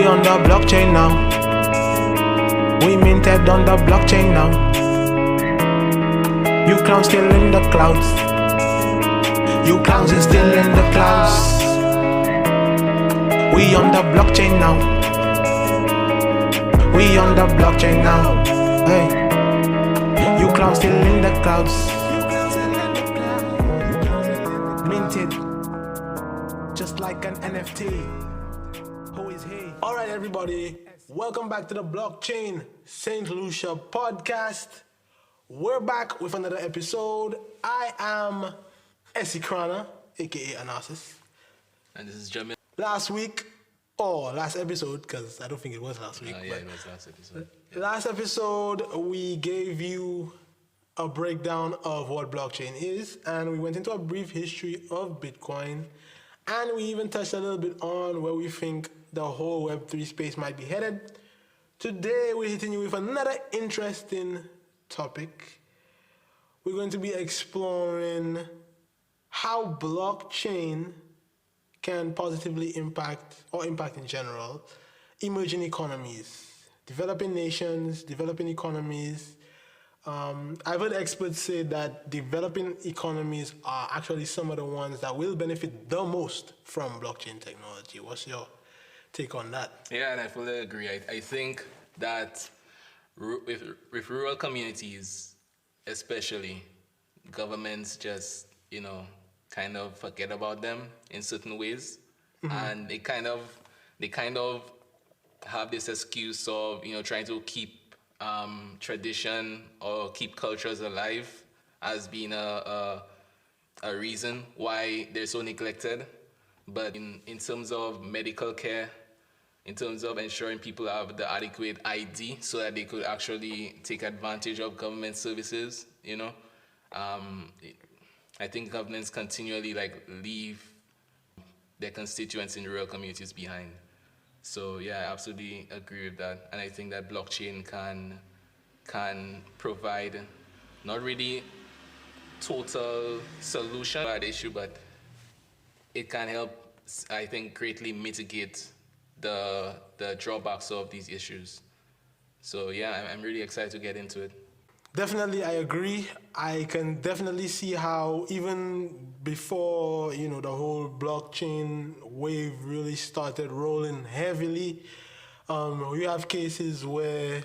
We on the blockchain now. We minted on the blockchain now. You clowns still in the clouds. You clowns is still in the clouds. We on the blockchain now. We on the blockchain now. Hey, you clowns still in the clouds. Minted, just like an NFT. Who is he? All right, everybody. Welcome back to the Blockchain St. Lucia podcast. We're back with another episode. I am Economies, aka Anasis. And this is Jamil. Last episode, because I don't think it was last week. It was last episode. Yeah. Last episode, we gave you a breakdown of what blockchain is, and we went into a brief history of Bitcoin, and we even touched a little bit on where we think the whole Web3 space might be headed. Today, we're hitting you with another interesting topic. We're going to be exploring how blockchain can positively impact in general emerging economies, developing nations, developing economies. I've heard experts say that developing economies are actually some of the ones that will benefit the most from blockchain technology. What's your take on that? Yeah, and I fully agree. I think that with rural communities, especially, governments just, kind of forget about them in certain ways. Mm-hmm. And they kind of have this excuse of, trying to keep tradition or keep cultures alive as being a reason why they're so neglected. But in terms of medical care, in terms of ensuring people have the adequate ID so that they could actually take advantage of government services, I think governments continually leave their constituents in rural communities behind. So yeah, I absolutely agree with that. And I think that blockchain can provide not really total solution to that issue, but it can help, I think, greatly mitigate the drawbacks of these issues. So yeah, I'm really excited to get into it. Definitely, I agree. I can definitely see how even before, the whole blockchain wave really started rolling heavily, you have cases where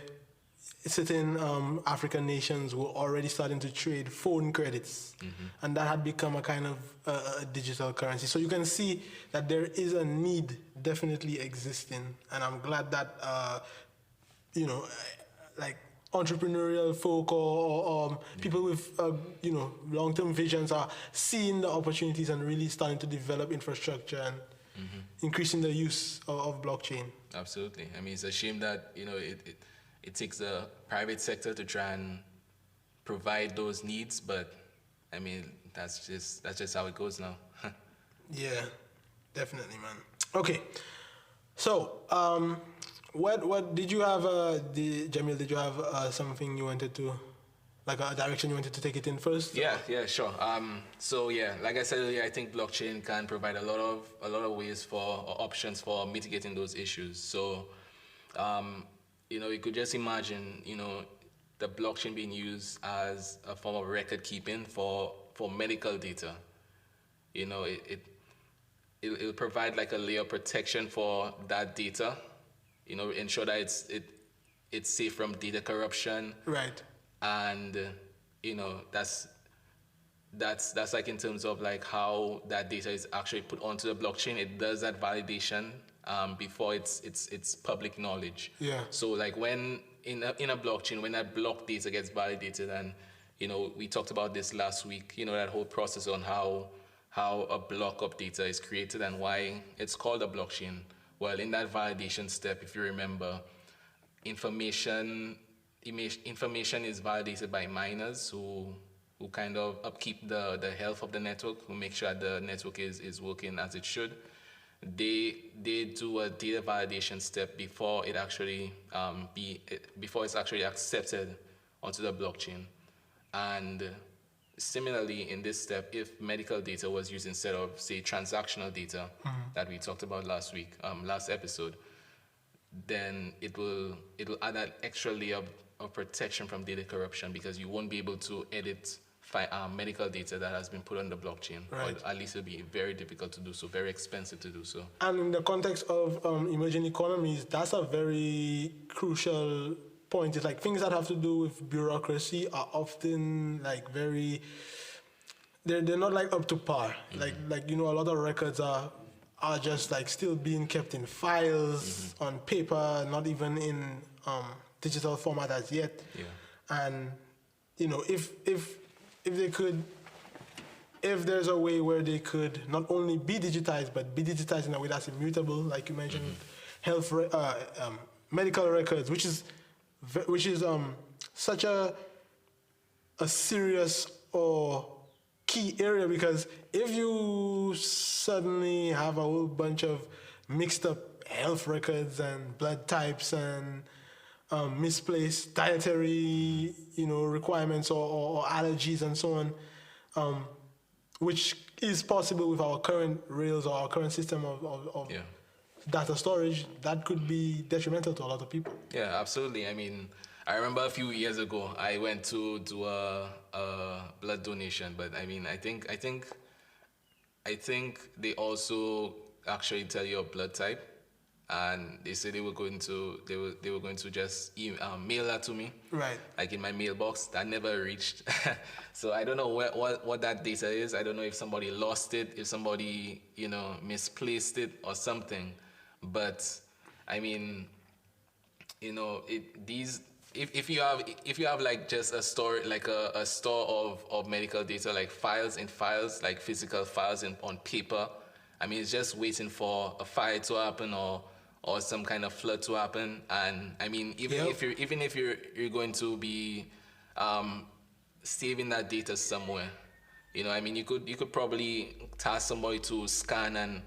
certain African nations were already starting to trade phone credits, and that had become a kind of a digital currency. So you can see that there is a need definitely existing, and I'm glad that, entrepreneurial folk or people with long-term visions are seeing the opportunities and really starting to develop infrastructure and increasing the use of blockchain. Absolutely. I mean, it's a shame that it takes the private sector to try and provide those needs, but I mean that's just how it goes now. Yeah, definitely, man. Okay, so what did you have, Jamil? Did you have something you wanted to, like a direction you wanted to take it in first? Yeah, sure. So yeah, like I said earlier, I think blockchain can provide a lot of ways or options for mitigating those issues. So, you could just imagine, the blockchain being used as a form of record keeping for medical data. It'll provide like a layer of protection for that data. Ensure that it's safe from data corruption. Right. And that's like in terms of like how that data is actually put onto the blockchain. It does that validation before it's public knowledge. Yeah. So like when in a blockchain, when that block data gets validated, and we talked about this last week. That whole process on how a block of data is created and why it's called a blockchain. Well, in that validation step, if you remember, information is validated by miners who kind of upkeep the health of the network, who make sure the network is working as it should. They do a data validation step before it's actually accepted onto the blockchain. And similarly, in this step, if medical data was used instead of, say, transactional data that we talked about last episode, then it'll add an extra layer of protection from data corruption, because you won't be able to edit medical data that has been put on the blockchain. Right. Or at least it'll be very difficult to do so, very expensive to do so. And in the context of emerging economies, that's a very crucial point. It's like things that have to do with bureaucracy are often like very, they're not like up to par. Like a lot of records are just like still being kept in files on paper, not even in digital format as yet. Yeah. And if there's a way where they could not only be digitized, but be digitized in a way that's immutable, like you mentioned, medical records, which is such a serious or key area, because if you suddenly have a whole bunch of mixed up health records and blood types and misplaced dietary, requirements or allergies and so on, which is possible with our current rails or our current system of data storage, that could be detrimental to a lot of people. Yeah, absolutely. I mean, I remember a few years ago, I went to do a blood donation, but I mean, I think they also actually tell your blood type, and they said they were going to just mail that to me, right? Like in my mailbox. That never reached. So I don't know what that data is. I don't know if somebody lost it, if somebody misplaced it or something. But I mean, if you have like just a store, like a store of medical data, like files, like physical files on paper, I mean, it's just waiting for a fire to happen or some kind of flood to happen. And I mean, even if you're going to be saving that data somewhere, I mean, you could probably task somebody to scan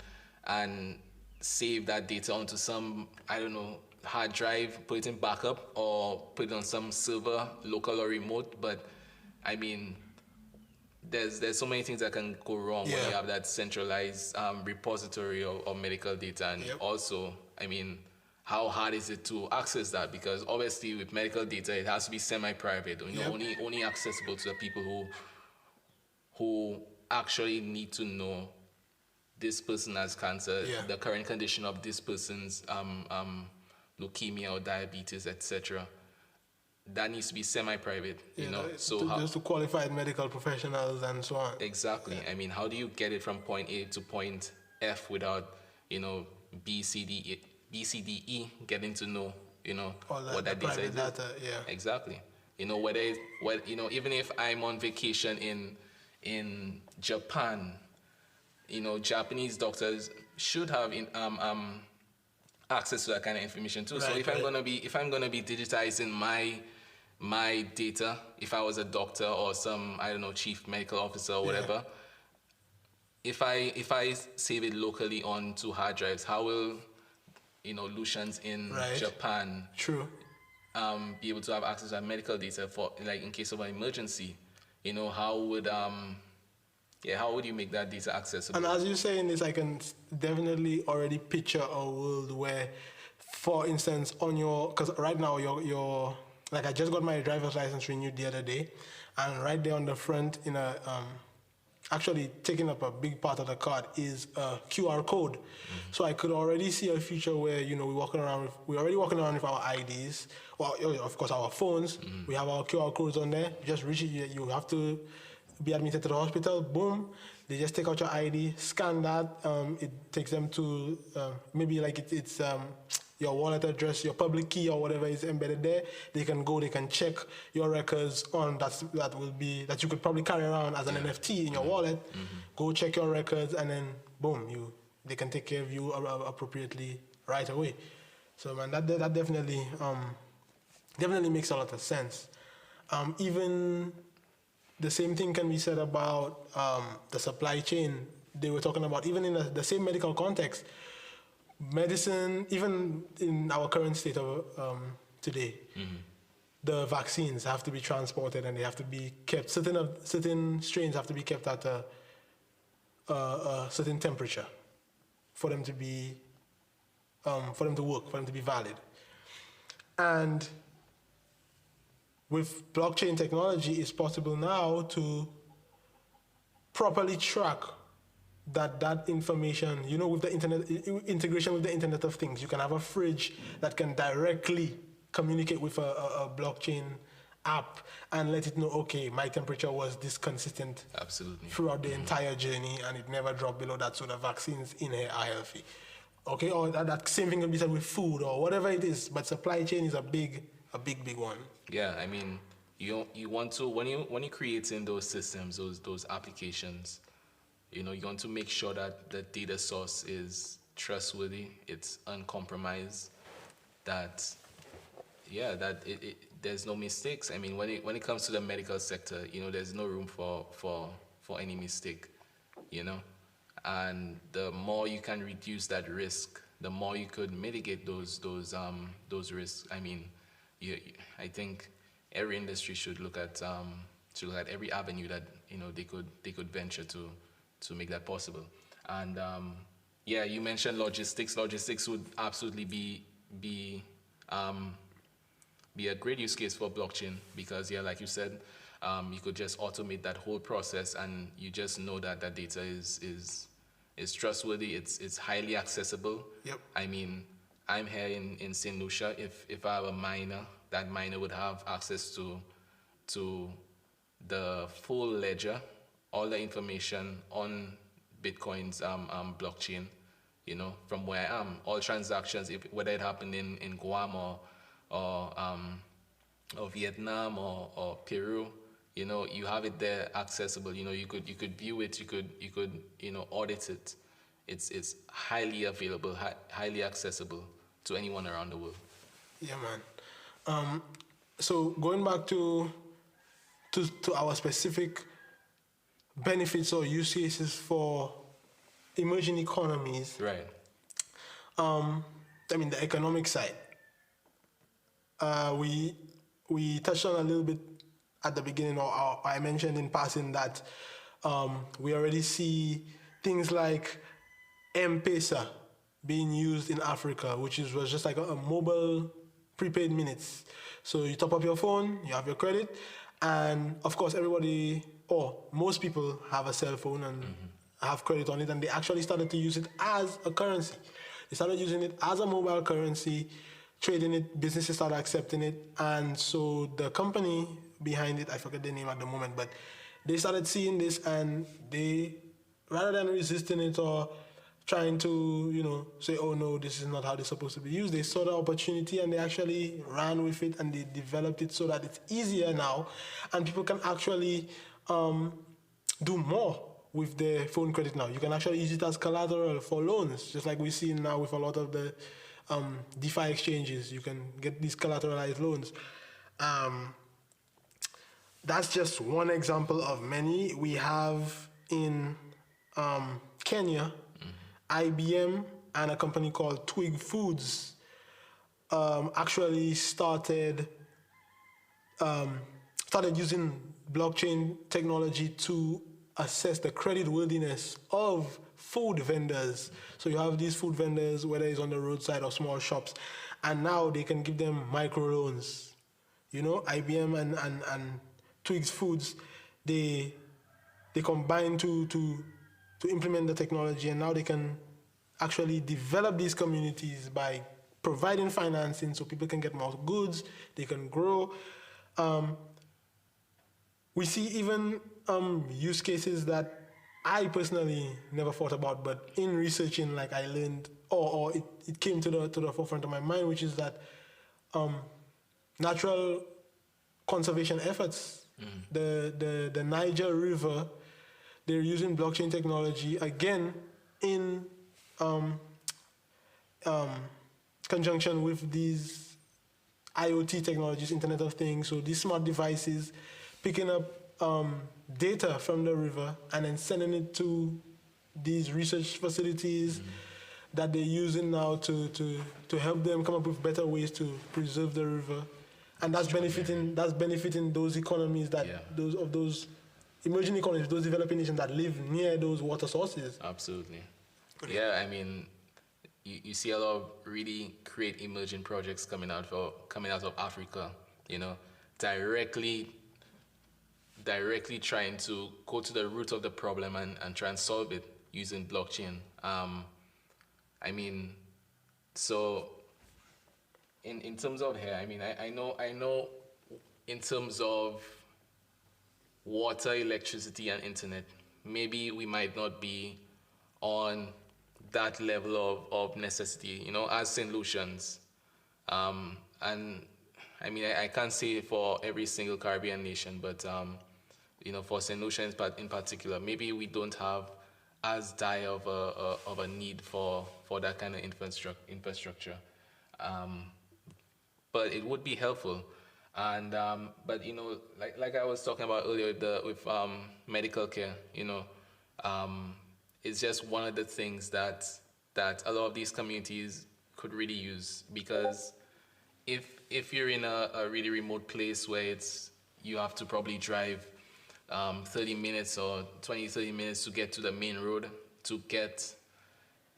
and save that data onto some, I don't know, hard drive, put it in backup, or put it on some server, local or remote. But I mean, there's so many things that can go wrong when you have that centralized repository of medical data. And also, I mean, how hard is it to access that? Because obviously with medical data, it has to be semi-private, only accessible to the people who actually need to know this person has cancer, the current condition of this person's leukemia or diabetes, etc. That needs to be semi-private, So just to qualified medical professionals and so on. Exactly. I mean, how do you get it from point A to point F without, B, C, D, E getting to know, what that data is? Exactly. Even if I'm on vacation in Japan, Japanese doctors should have access to that kind of information too. So if I'm gonna be digitizing my data, if I was a doctor or some, I don't know, chief medical officer or whatever, if I save it locally onto hard drives, how will Lucians in Japan be able to have access to that medical data for, like, in case of an emergency? How would you make that data accessible? And as you're saying this, I can definitely already picture a world where, for instance, because right now your like, I just got my driver's license renewed the other day, and right there on the front, actually taking up a big part of the card is a QR code. So I could already see a future where we're already walking around with our IDs, or of course our phones. We have our QR codes on there. You just reach it. You have to be admitted to the hospital. Boom, they just take out your ID, scan that. It takes them to maybe like it's your wallet address, your public key or whatever is embedded there. They can check your records on that you could probably carry around as an NFT in your wallet. Go check your records, and then boom, they can take care of you appropriately right away. So man, that definitely makes a lot of sense. Even the same thing can be said about the supply chain. They were talking about, even in the same medical context, medicine, even in our current state of today, the vaccines have to be transported and they have to be kept. Certain strains have to be kept at a certain temperature for them to be for them to work, for them to be valid. And with blockchain technology, it's possible now to properly track that information, with the internet integration with the Internet of Things. You can have a fridge that can directly communicate with a blockchain app and let it know, okay, my temperature was this consistent Absolutely. throughout the entire journey, and it never dropped below that, so the vaccines in here are healthy. Okay, or that same thing can be said with food or whatever it is, but supply chain is a big one. Yeah, I mean, you want to, when you're creating those systems, those applications, you want to make sure that the data source is trustworthy, it's uncompromised, that there's no mistakes. I mean, when it comes to the medical sector, there's no room for any mistake, and the more you can reduce that risk, the more you could mitigate those risks. I mean, I think every industry should look at every avenue that they could venture to make that possible. And you mentioned logistics. Logistics would absolutely be a great use case for blockchain, because like you said, you could just automate that whole process, and you just know that that data is trustworthy. It's highly accessible. Yep. I mean, I'm here in St. Lucia. If I have a miner, that miner would have access to the full ledger, all the information on Bitcoin's blockchain, from where I am. All transactions, whether it happened in Guam or Vietnam or Peru, you have it there accessible. You could view it, you could audit it. It's highly available, highly accessible to anyone around the world. Yeah, man. So going back to our specific benefits or use cases for emerging economies. Right. I mean, the economic side. We touched on a little bit at the beginning, or I mentioned in passing that we already see things like M-Pesa being used in Africa, which was just like a mobile prepaid minutes. So you top up your phone, you have your credit, and of course everybody, or most people, have a cell phone and have credit on it, and they actually started to use it as a currency. They started using it as a mobile currency, trading it, businesses started accepting it, and so the company behind it, I forget the name at the moment, but they started seeing this, and they, rather than resisting it or trying to, say, oh no, this is not how it's supposed to be used, they saw the opportunity and they actually ran with it, and they developed it so that it's easier now, and people can actually do more with their phone credit now. You can actually use it as collateral for loans, just like we see now with a lot of the DeFi exchanges. You can get these collateralized loans. That's just one example of many. We have in Kenya, IBM and a company called Twig Foods actually started using blockchain technology to assess the creditworthiness of food vendors. So you have these food vendors, whether it's on the roadside or small shops, and now they can give them microloans. IBM and Twigs Foods, they combine to implement the technology, and now they can actually develop these communities by providing financing so people can get more goods, they can grow. We see even use cases that I personally never thought about, but in researching, like I learned, or it came to the forefront of my mind, which is that natural conservation efforts. The Niger River, they're using blockchain technology again in conjunction with these IoT technologies, Internet of Things. So these smart devices picking up data from the river and then sending it to these research facilities that they're using now to help them come up with better ways to preserve the river. And that's benefiting those economies those emerging economies, those developing nations that live near those water sources. Absolutely. Yeah, I mean, you see a lot of really great emerging projects coming out of Africa, directly trying to go to the root of the problem and try and solve it using blockchain. I mean, so in terms of here, I mean, I know in terms of water, electricity, and internet, maybe we might not be on that level of necessity, as St. Lucians. And I mean, I can't say for every single Caribbean nation, but, for St. Lucia in particular, maybe we don't have as dire of a need for that kind of infrastructure. But it would be helpful. And but like I was talking about earlier with medical care, it's just one of the things that a lot of these communities could really use, because if you're in a really remote place where you have to probably drive 30 minutes or 30 minutes to get to the main road to get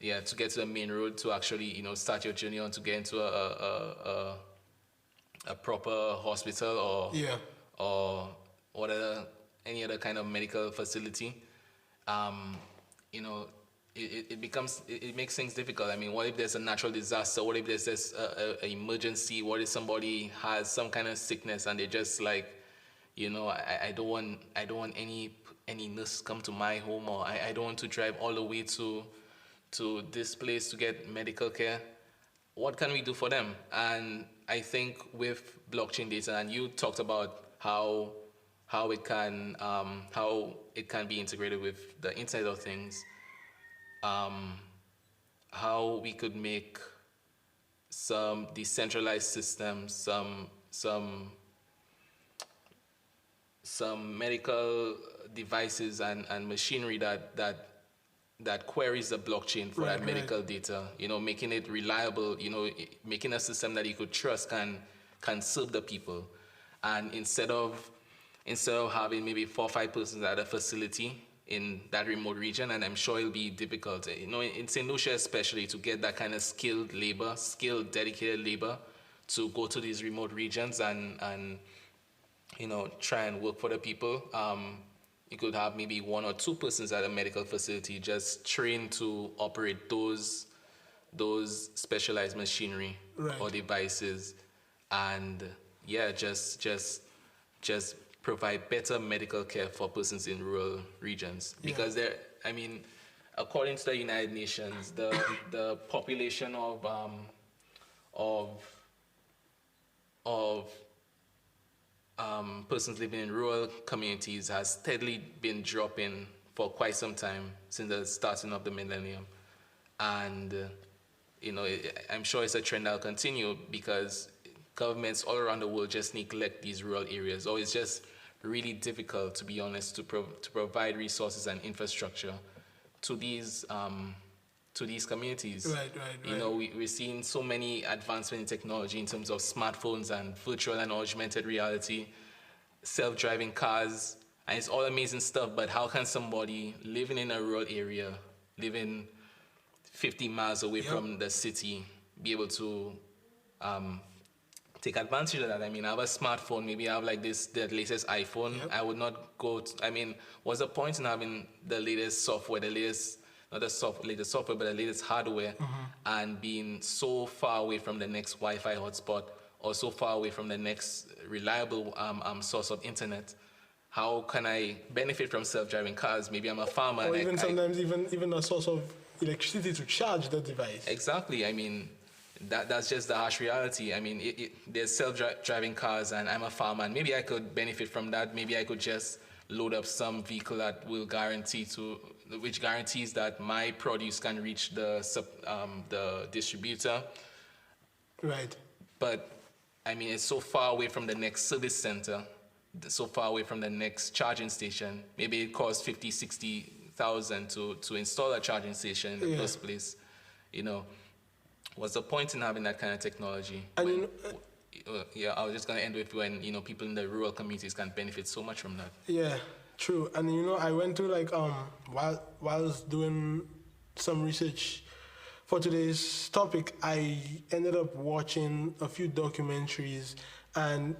to the main road to actually start your journey on to get into a proper hospital or whatever, any other kind of medical facility, it makes things difficult. I mean, what if there's a natural disaster? What if there's this a emergency? What if somebody has some kind of sickness and they're just like, I don't want any nurse come to my home, or I don't want to drive all the way to this place to get medical care. What can we do for them? And I think with blockchain data, and you talked about how it can be integrated with the Internet of Things, how we could make some decentralized systems, some medical devices and machinery that queries the blockchain for that medical data, making it reliable, making a system that you could trust can serve the people. And instead of having maybe 4 or 5 persons at a facility in that remote region, and I'm sure it'll be difficult, in St. Lucia especially, to get that kind of skilled, dedicated labor to go to these remote regions and try and work for the people. You could have maybe 1 or 2 persons at a medical facility just trained to operate those specialized machinery or devices, and just provide better medical care for persons in rural regions. Because according to the United Nations, the population of persons living in rural communities has steadily been dropping for quite some time since the starting of the millennium. And, I'm sure it's a trend that'll continue, because governments all around the world just neglect these rural areas, or it's just really difficult, to be honest, to provide resources and infrastructure to these communities. Right. We're seeing so many advancements in technology in terms of smartphones and virtual and augmented reality, self-driving cars, and it's all amazing stuff. But how can somebody living in a rural area, living 50 miles away from the city, be able to take advantage of that? I mean, I have a smartphone, maybe I have the latest iPhone. I would not go what's the point in having the latest software, not the latest software, but the latest hardware, and being so far away from the next Wi-Fi hotspot, or so far away from the next reliable source of internet? How can I benefit from self-driving cars? Maybe I'm a farmer. Or even sometimes even a source of electricity to charge the device. Exactly. I mean, that's just the harsh reality. I mean, there's self-driving cars, and I'm a farmer, and maybe I could benefit from that. Maybe I could just load up some vehicle that will which guarantees that my produce can reach the distributor. Right. But I mean, it's so far away from the next service center, so far away from the next charging station. Maybe it costs 50,000-60,000 to install a charging station in the first place. What's the point in having that kind of technology? I was just going to end with when people in the rural communities can benefit so much from that. Yeah, true. And I went to while I was doing some research for today's topic, I ended up watching a few documentaries, and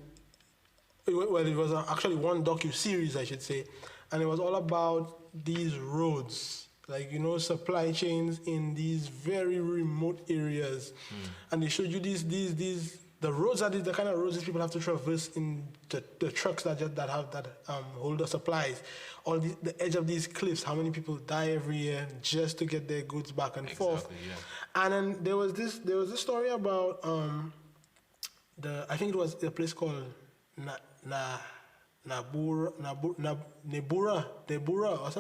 it was actually one docu-series, I should say, and it was all about these roads, like, supply chains in these very remote areas. And they showed you the roads are the kind of roads that people have to traverse in the trucks that hold the supplies, or the edge of these cliffs. How many people die every year just to get their goods back and forth? Yeah. And then there was this story about I think it was a place called Nebura, or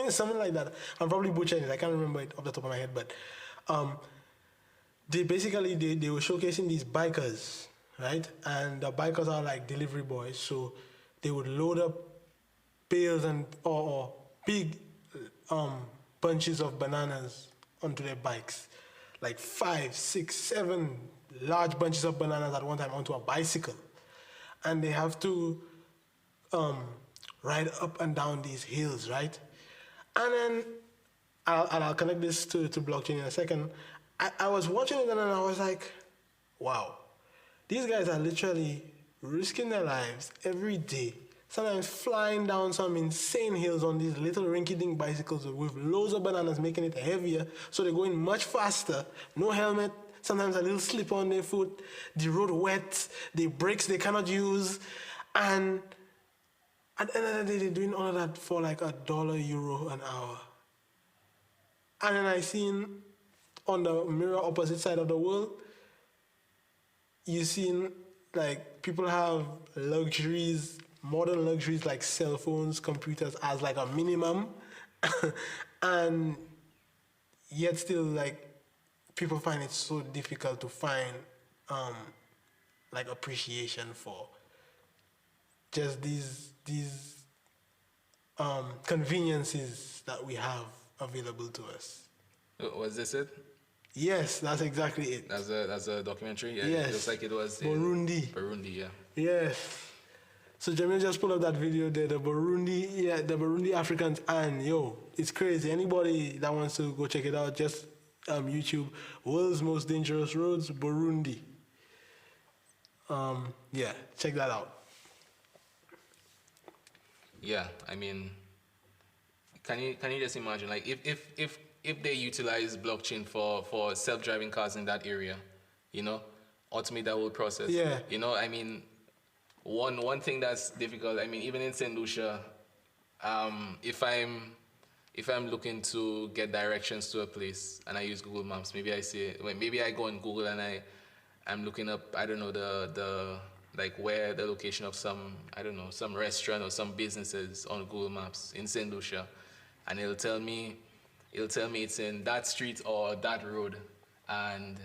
something like that. I'm probably butchering it. I can't remember it off the top of my head, but they were showcasing these bikers, right? And the bikers are like delivery boys, so they would load up bales or big bunches of bananas onto their bikes, like 5, 6, 7 large bunches of bananas at one time onto a bicycle, and they have to ride up and down these hills, right? And then I'll connect this to blockchain in a second. I was watching it and I was like, wow, these guys are literally risking their lives every day, sometimes flying down some insane hills on these little rinky-dink bicycles with loads of bananas, making it heavier, so they're going much faster, no helmet, sometimes a little slip on their foot, the road wet, the brakes they cannot use, and at the end of the day, they're doing all of that for like $1 an hour. And then I seen on the mirror opposite side of the world, you seen like people have luxuries, modern luxuries like cell phones, computers as like a minimum, and yet still like people find it so difficult to find like appreciation for just these conveniences that we have available to us. Was this it? Yes, that's exactly it. That's a documentary? Yeah, yes. It looks like it was Burundi. Burundi, yeah. Yes. So Jamil just pulled up that video there, the Burundi Africans, and it's crazy. Anybody that wants to go check it out, just YouTube, World's Most Dangerous Roads, Burundi. Check that out. Yeah, I mean, can you just imagine, like, if they utilize blockchain for self-driving cars in that area, automate that whole process. Yeah. I mean, one thing that's difficult, I mean, even in St. Lucia, if I'm looking to get directions to a place and I use Google Maps, maybe I go on Google and I'm looking up, I don't know, the like where the location of some restaurant or some businesses on Google Maps in St. Lucia, and it'll tell me it's in that street or that road, and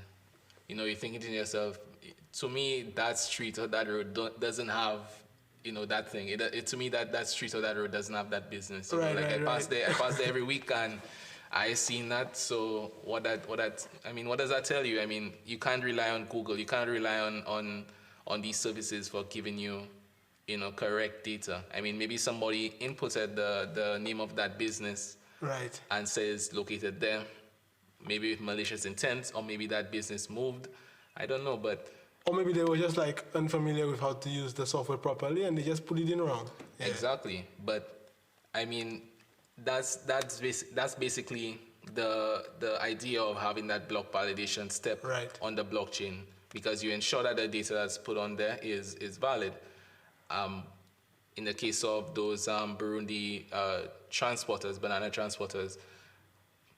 you're thinking to yourself, to me that street or that road doesn't have that thing. To me that street or that road doesn't have that business. I pass there every week and I seen that. So what does that tell you? I mean, you can't rely on Google. You can't rely on these services for giving you, correct data. I mean, maybe somebody inputted the name of that business, right, and says located there, maybe with malicious intent, or maybe that business moved. I don't know, but or maybe they were just like unfamiliar with how to use the software properly, and they just put it in wrong. Yeah. Exactly. But I mean, that's basically the idea of having that block validation step on the blockchain, because you ensure that the data that's put on there is valid. In the case of those Burundi banana transporters,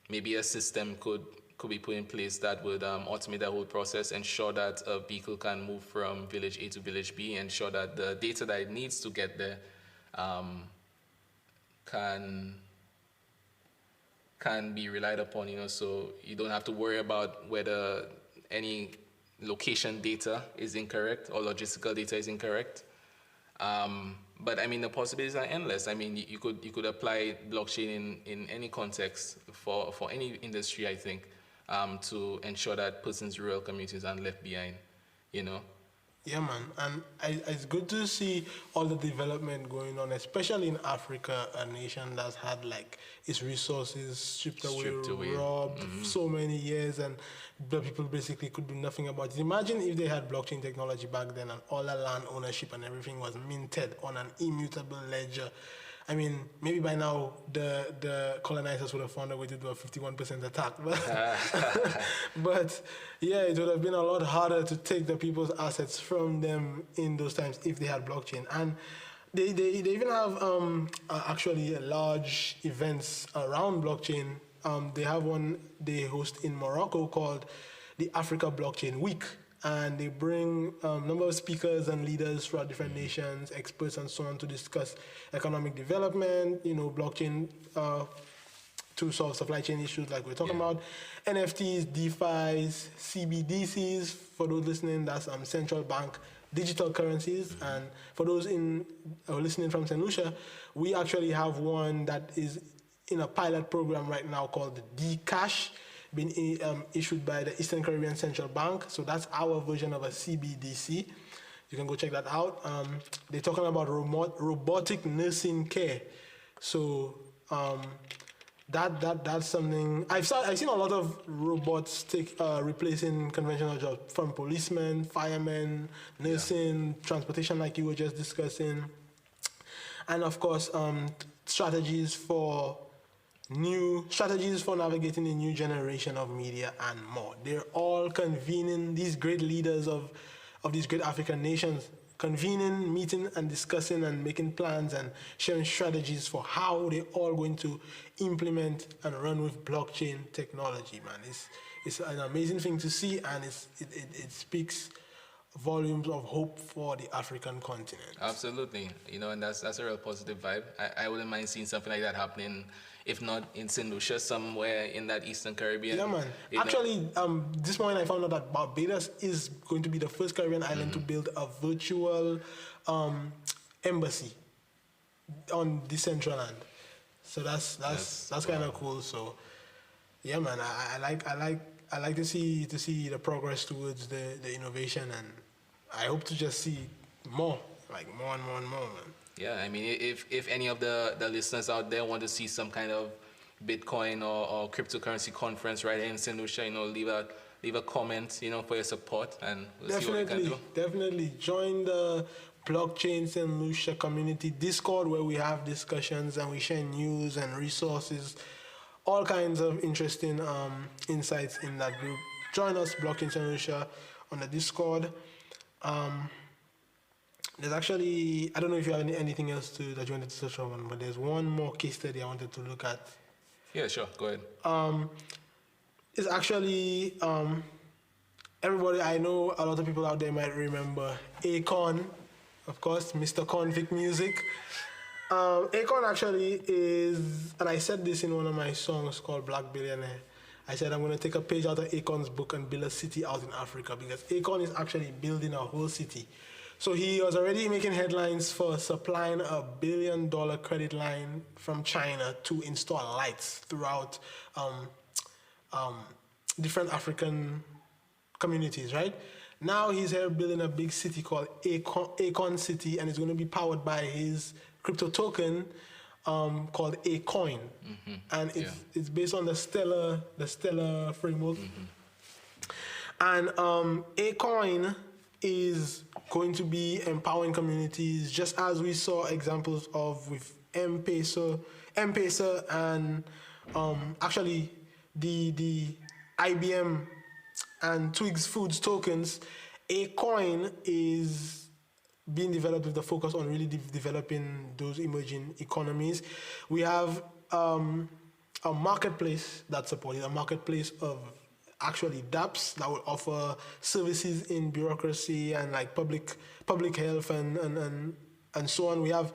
maybe a system could be put in place that would automate that whole process, ensure that a vehicle can move from village A to village B, ensure that the data that it needs to get there can be relied upon, so you don't have to worry about whether any location data is incorrect or logistical data is incorrect. But I mean, the possibilities are endless. I mean, you could apply blockchain in any context for any industry, I think, to ensure that persons, rural communities aren't left behind, Yeah, man, and it's good to see all the development going on, especially in Africa, a nation that's had like its resources stripped away, Stripped away. robbed so many years, and the people basically could do nothing about it. Imagine if they had blockchain technology back then, and all the land ownership and everything was minted on an immutable ledger. I mean, maybe by now the colonizers would have found a way to do a 51% attack, but yeah, it would have been a lot harder to take the people's assets from them in those times if they had blockchain. And they even have actually large events around blockchain. They have one they host in Morocco called the Africa Blockchain Week, and they bring a number of speakers and leaders from different nations, experts and so on, to discuss economic development, blockchain to solve supply chain issues like we're talking about, NFTs, DeFis, CBDCs, for those listening, that's central bank digital currencies. And for those listening from St. Lucia, we actually have one that is in a pilot program right now called D-Cash, been issued by the Eastern Caribbean Central Bank. So that's our version of a CBDC. You can go check that out. They're talking about robotic nursing care. So that's something I've seen a lot of robots replacing conventional jobs, from policemen, firemen, nursing, transportation, like you were just discussing, and of course strategies for navigating a new generation of media and more. They're all convening, these great leaders of these great African nations, convening, meeting and discussing and making plans and sharing strategies for how they're all going to implement and run with blockchain technology, man. It's an amazing thing to see, and it speaks volumes of hope for the African continent. Absolutely, and that's a real positive vibe. I wouldn't mind seeing something like that happening, if not in St. Lucia, somewhere in that Eastern Caribbean. Yeah, man. Actually, this morning I found out that Barbados is going to be the first Caribbean island to build a virtual embassy on Decentraland. So that's kind of cool. So yeah, man, I like to see the progress towards the innovation, and I hope to just see more and more, man. Yeah, I mean, if any of the listeners out there want to see some kind of Bitcoin or cryptocurrency conference right here in St. Lucia, leave a comment, for your support, and we'll see what we can do. Definitely join the Blockchain St. Lucia community Discord, where we have discussions and we share news and resources, all kinds of interesting insights in that group. Join us, Blockchain St. Lucia, on the Discord. There's actually, I don't know if you have anything else that you wanted to touch on, but there's one more case study I wanted to look at. Yeah, sure, go ahead. It's actually, everybody, I know a lot of people out there might remember Akon, of course, Mr. Convict Music. Akon actually is, and I said this in one of my songs called Black Billionaire. I said I'm going to take a page out of Akon's book and build a city out in Africa, because Akon is actually building a whole city. So he was already making headlines for supplying $1 billion credit line from China to install lights throughout different African communities, right? Now he's here building a big city called Akon City, and it's going to be powered by his crypto token called Acoin, and it's based on the Stellar framework. And Acoin is going to be empowering communities, just as we saw examples of with M-Pesa, and actually the IBM and Twigs Foods tokens. Acoin is being developed with the focus on really developing those emerging economies. We have a marketplace that's supported, a marketplace of actually dApps that will offer services in bureaucracy and like public health and so on. We have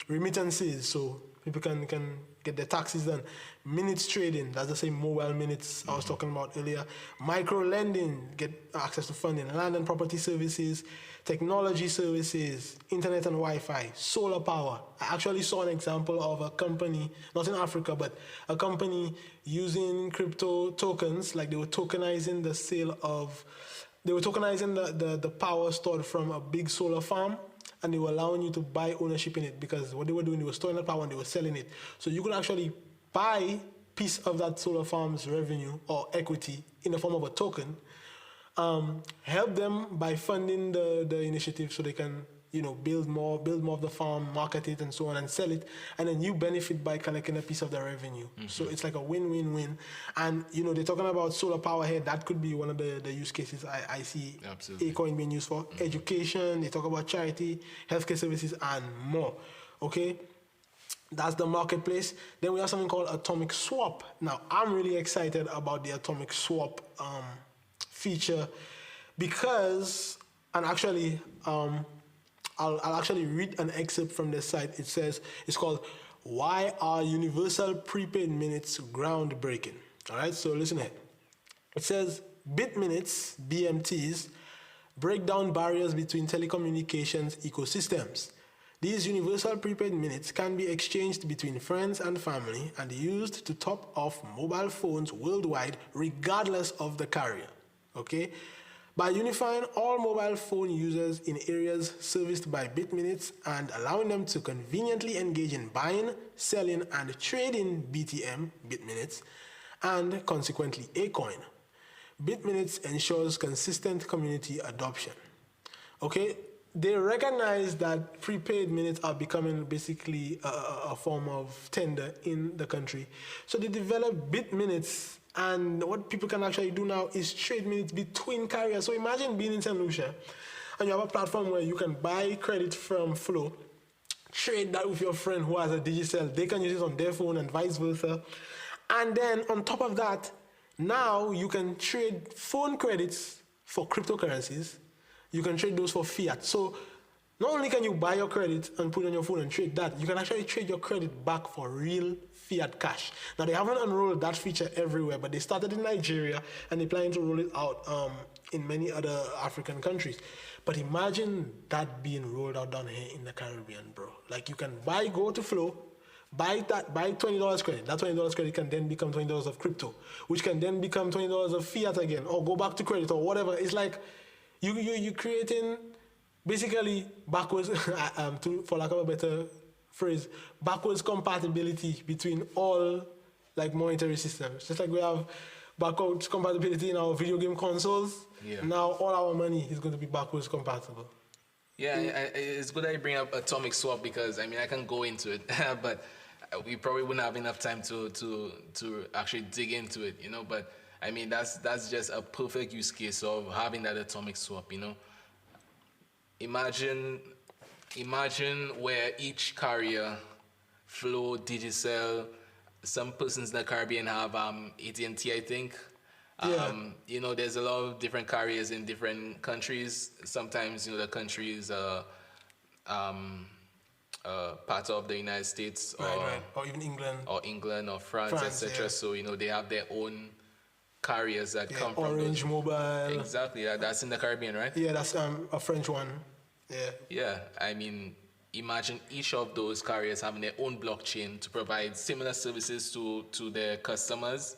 remittances, so people can get their taxes done. Minutes trading, that's the same mobile minutes I was talking about earlier. Micro lending, get access to funding. Land and property services, technology services, internet and Wi-Fi, solar power. I actually saw an example of a company, not in Africa, but a company using crypto tokens, like they were tokenizing the sale of they were tokenizing the power stored from a big solar farm, and they were allowing you to buy ownership in it, because what they were doing, they were storing the power and they were selling it. So you could actually buy piece of that solar farm's revenue or equity in the form of a token, help them by funding the initiative so they can, build more of the farm, market it, and so on, and sell it, and then you benefit by collecting a piece of the revenue. So it's like a win-win-win. And they're talking about solar power here. That could be one of the use cases I see Akon being used for. Education. They talk about charity, healthcare services, and more. Okay. That's the marketplace. Then we have something called Atomic Swap. Now, I'm really excited about the Atomic Swap feature because, and actually, I'll actually read an excerpt from the site. It says, it's called, "Why Are Universal Prepaid Minutes Groundbreaking?" All right, so listen here. It says, "Bit minutes, BMTs, break down barriers between telecommunications ecosystems. These universal prepaid minutes can be exchanged between friends and family and used to top off mobile phones worldwide, regardless of the carrier." Okay? By unifying all mobile phone users in areas serviced by bit minutes and allowing them to conveniently engage in buying, selling, and trading BTM, bit minutes, and consequently Acoin, bit minutes ensures consistent community adoption. Okay? They recognize that prepaid minutes are becoming basically a form of tender in the country. So they developed bit minutes, and what people can actually do now is trade minutes between carriers. So imagine being in St. Lucia, and you have a platform where you can buy credit from Flow, trade that with your friend who has a Digicel. They can use it on their phone and vice versa. And then on top of that, now you can trade phone credits for cryptocurrencies. You can trade those for fiat. So not only can you buy your credit and put it on your phone and trade that, you can actually trade your credit back for real fiat cash. Now, they haven't unrolled that feature everywhere, but they started in Nigeria and they're planning to roll it out in many other African countries. But imagine that being rolled out down here in the Caribbean, bro. Like, you can go to Flow, buy $20 credit. That $20 credit can then become $20 of crypto, which can then become $20 of fiat again, or go back to credit or whatever. It's like you're creating basically backwards, for lack of a better phrase, backwards compatibility between all like monetary systems. Just like we have backwards compatibility in our video game consoles, now all our money is going to be backwards compatible. Yeah, it's good that you bring up Atomic Swap because I can go into it, but we probably wouldn't have enough time to actually dig into it, But that's just a perfect use case of having that Atomic Swap, Imagine where each carrier, Flow, Digicel, some persons in the Caribbean have AT&T, I think. There's a lot of different carriers in different countries. Sometimes, the countries part of the United States, or even England, or France, etc. So they have their own carriers that come from Orange Mobile. Exactly, that's in the Caribbean, right? Yeah, that's a French one. Yeah. Imagine each of those carriers having their own blockchain to provide similar services to their customers,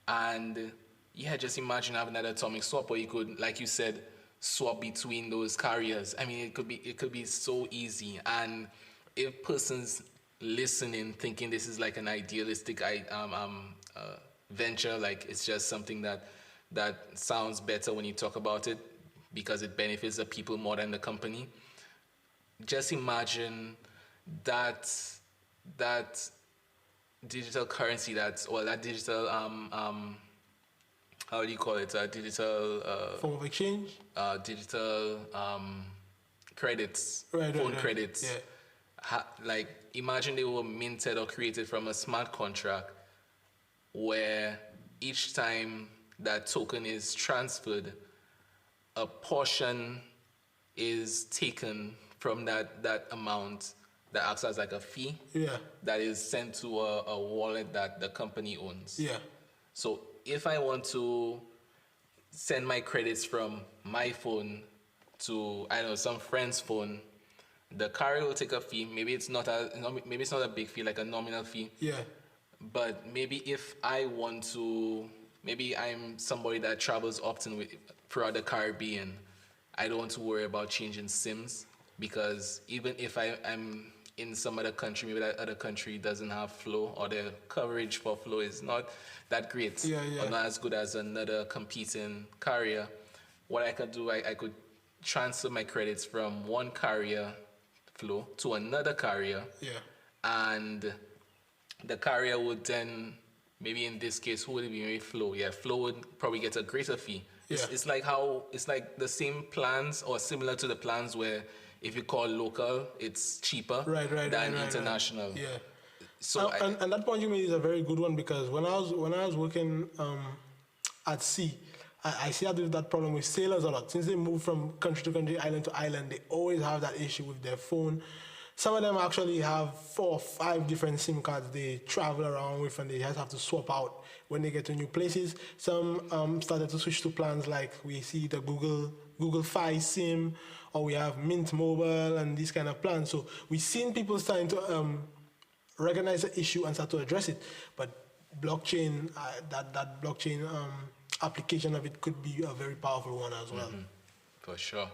and just imagine having that Atomic Swap where you could, like you said, swap between those carriers. It could be so easy. And if persons listening thinking this is like an idealistic venture, like it's just something that sounds better when you talk about it because it benefits the people more than the company, just imagine that digital currency, that digital how do you call it? Digital form of exchange. Digital credits, phone credits. Yeah. Imagine they were minted or created from a smart contract, where each time that token is transferred, a portion is taken from that amount that acts as like a fee. Yeah. That is sent to a wallet that the company owns. Yeah. So if I want to send my credits from my phone to some friend's phone, the carrier will take a fee. Maybe it's not a big fee, like a nominal fee. Yeah. But maybe if I want to maybe I'm somebody that travels often throughout the Caribbean. I don't want to worry about changing SIMs because even if I'm in some other country, maybe that other country doesn't have flow or the coverage for flow is not that great or not as good as another competing carrier. What I could do, I could transfer my credits from one carrier flow to another carrier. And the carrier would then, maybe in this case, who would it be? Maybe Flow. Yeah, Flow would probably get a greater fee. It's like the same plans or similar to the plans where if you call local, it's cheaper than international. Yeah. So and that point you made is a very good one because when I was working at sea, I see that problem with sailors a lot. Since they move from country to country, island to island, they always have that issue with their phone. Some of them actually have 4 or 5 different SIM cards they travel around with, and they just have to swap out when they get to new places. Some started to switch to plans like we see the Google Fi SIM, or we have Mint Mobile and these kind of plans. So we've seen people starting to recognize the issue and start to address it. But blockchain, that blockchain application of it could be a very powerful one as well. For sure.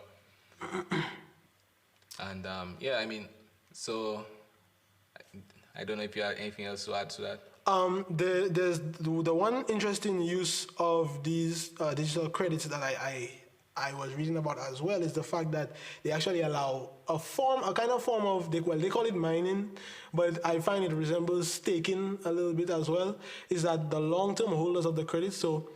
And I mean, so I don't know if you have anything else to add to that. There's the one interesting use of these digital credits that I was reading about as well is the fact that they actually allow a kind of form of, they call it mining, but I find it resembles staking a little bit as well, is that the long-term holders of the credits, so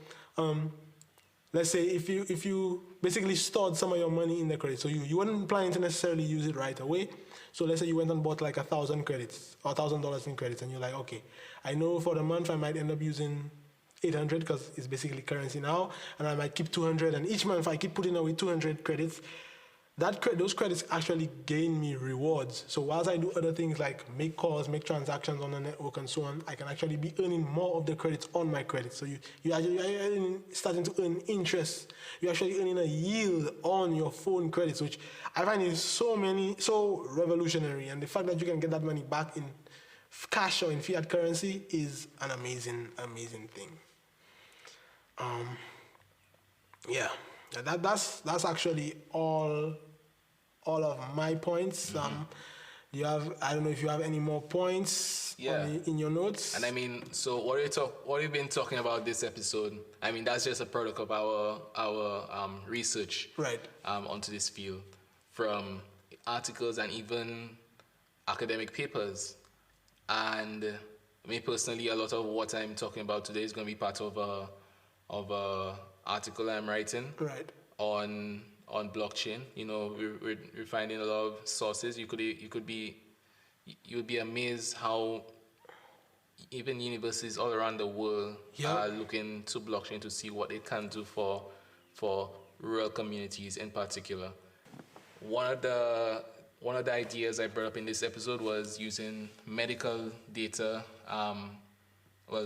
let's say if you basically stored some of your money in the credit, so you weren't planning to necessarily use it right away. So let's say you went and bought like 1,000 credits or $1,000 in credits, and you're like, okay, I know for the month I might end up using 800 because it's basically currency now, and I might keep 200, and each month I keep putting away 200 credits. Those credits actually gain me rewards. So whilst I do other things like make calls, make transactions on the network and so on, I can actually be earning more of the credits on my credits. So you're starting to earn interest. You're actually earning a yield on your phone credits, which I find is so revolutionary. And the fact that you can get that money back in cash or in fiat currency is an amazing, amazing thing. That's actually all of my points. Do you have? I don't know if you have any more points in your notes. And I mean, so what we've been talking about this episode, I mean, that's just a product of our research onto this field, from articles and even academic papers. And me personally, a lot of what I'm talking about today is going to be part of a article I'm writing on blockchain. You know, we're finding a lot of sources. You would be amazed how even universities all around the world are looking to blockchain to see what it can do for rural communities in particular. One of the ideas I brought up in this episode was using medical data,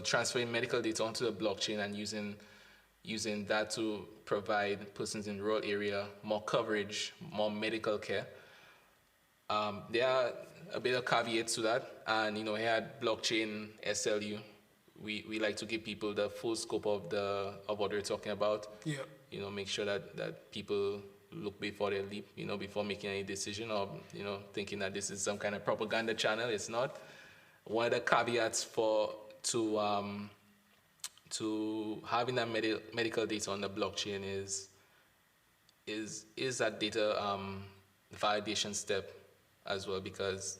transferring medical data onto the blockchain and using that to provide persons in rural area more coverage, more medical care. There are a bit of caveats to that, and here at Blockchain SLU, we like to give people the full scope of what we're talking about. Make sure that people look before they leap, before making any decision or thinking that this is some kind of propaganda channel. It's not. One of the caveats to having that medical data on the blockchain is that data validation step as well, because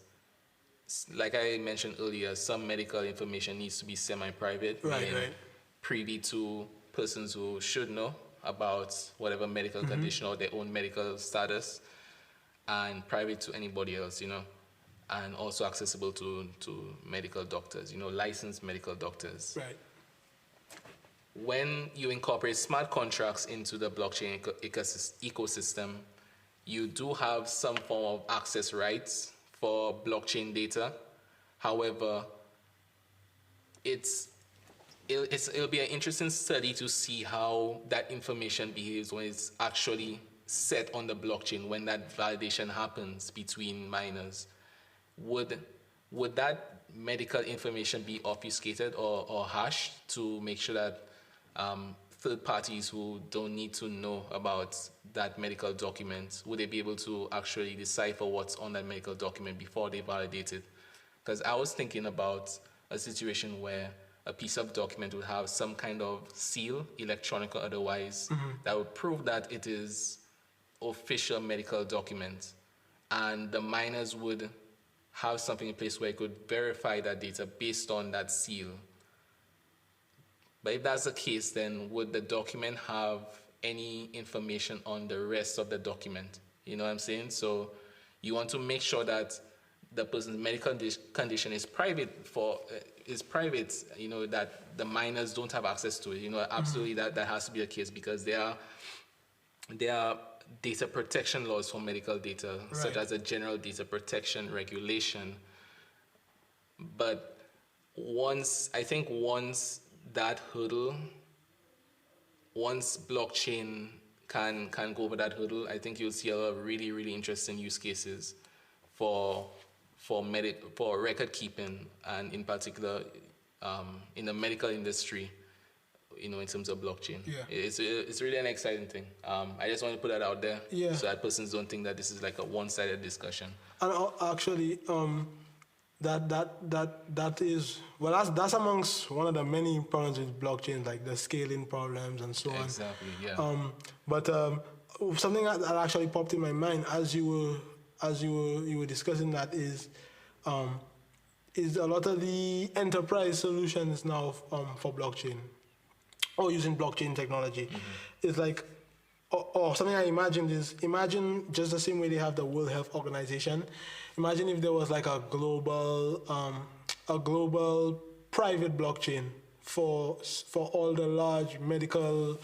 like I mentioned earlier, some medical information needs to be semi-private, privy to persons who should know about whatever medical condition or their own medical status, and private to anybody else, and also accessible to medical doctors, licensed medical doctors. When you incorporate smart contracts into the blockchain ecosystem, you do have some form of access rights for blockchain data. However, it'll be an interesting study to see how that information behaves when it's actually set on the blockchain, when that validation happens between miners. Would that medical information be obfuscated or hashed to make sure that third parties who don't need to know about that medical document, would they be able to actually decipher what's on that medical document before they validate it? Because I was thinking about a situation where a piece of document would have some kind of seal, electronic or otherwise, that would prove that it is official medical document, and the miners would have something in place where it could verify that data based on that seal. But if that's the case, then would the document have any information on the rest of the document? You know what I'm saying? So you want to make sure that the person's medical condition is private, you know, that the miners don't have access to it. You know, absolutely that has to be the case, because there are data protection laws for medical data, such as the General Data Protection Regulation. But once that hurdle, once blockchain can go over that hurdle, I think you'll see a lot of really, really interesting use cases for record keeping, and in particular in the medical industry, you know, in terms of blockchain. Yeah. It's really an exciting thing. I just want to put that out there, yeah, so that persons don't think that this is like a one-sided discussion. And actually, that is, well, that's amongst one of the many problems with blockchain, like the scaling problems and so on. Exactly. Yeah. But something that actually popped in my mind as you were discussing that is a lot of the enterprise solutions now for blockchain, or using blockchain technology, is like, or something I imagined is, imagine just the same way they have the World Health Organization. Imagine if there was like a global private blockchain for all the large medical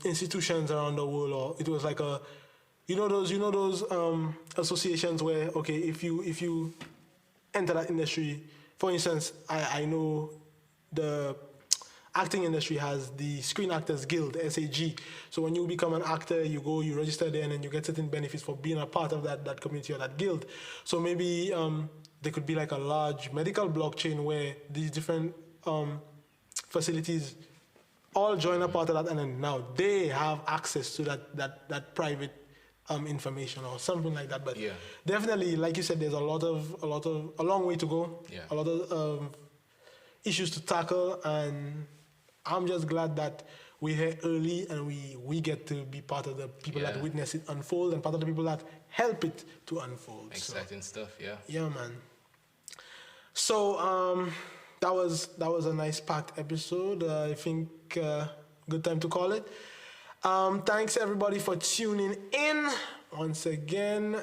institutions around the world, or it was like a, you know those associations where, okay, if you enter that industry, for instance, I know the acting industry has the Screen Actors Guild, SAG. So when you become an actor, you register there, and then you get certain benefits for being a part of that community or that guild. So maybe there could be like a large medical blockchain where these different facilities all join a part of that, and then now they have access to that private information or something like that. But yeah, definitely, like you said, there's a long way to go. Yeah. A lot of issues to tackle, and I'm just glad that we're here early, and we get to be part of the people that witness it unfold, and part of the people that help it to unfold. Exciting stuff. Yeah. Yeah, man. So that was a nice packed episode. I think good time to call it. Thanks everybody for tuning in. Once again,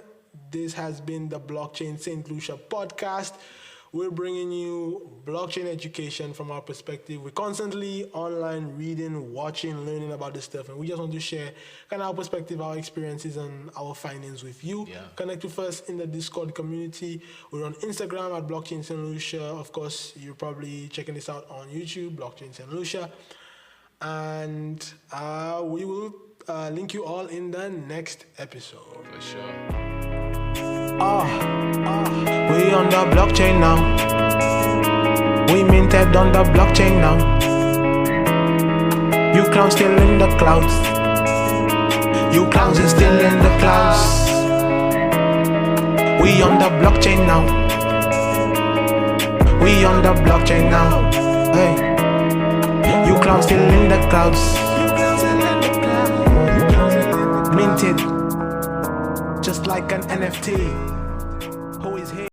this has been the Blockchain St. Lucia podcast. We're bringing you blockchain education from our perspective. We're constantly online reading, watching, learning about this stuff, and we just want to share kind of our perspective, our experiences, and our findings with you. Yeah. Connect with us in the Discord community. We're on Instagram at Blockchain St. Lucia. Of course, you're probably checking this out on YouTube, Blockchain St. Lucia. And we will link you all in the next episode. For sure. We on the blockchain now. We minted on the blockchain now. You clowns still in the clouds. You clowns is still in the clouds. We on the blockchain now. We on the blockchain now. Hey. You clowns still in the clouds. Minted, just like an NFT.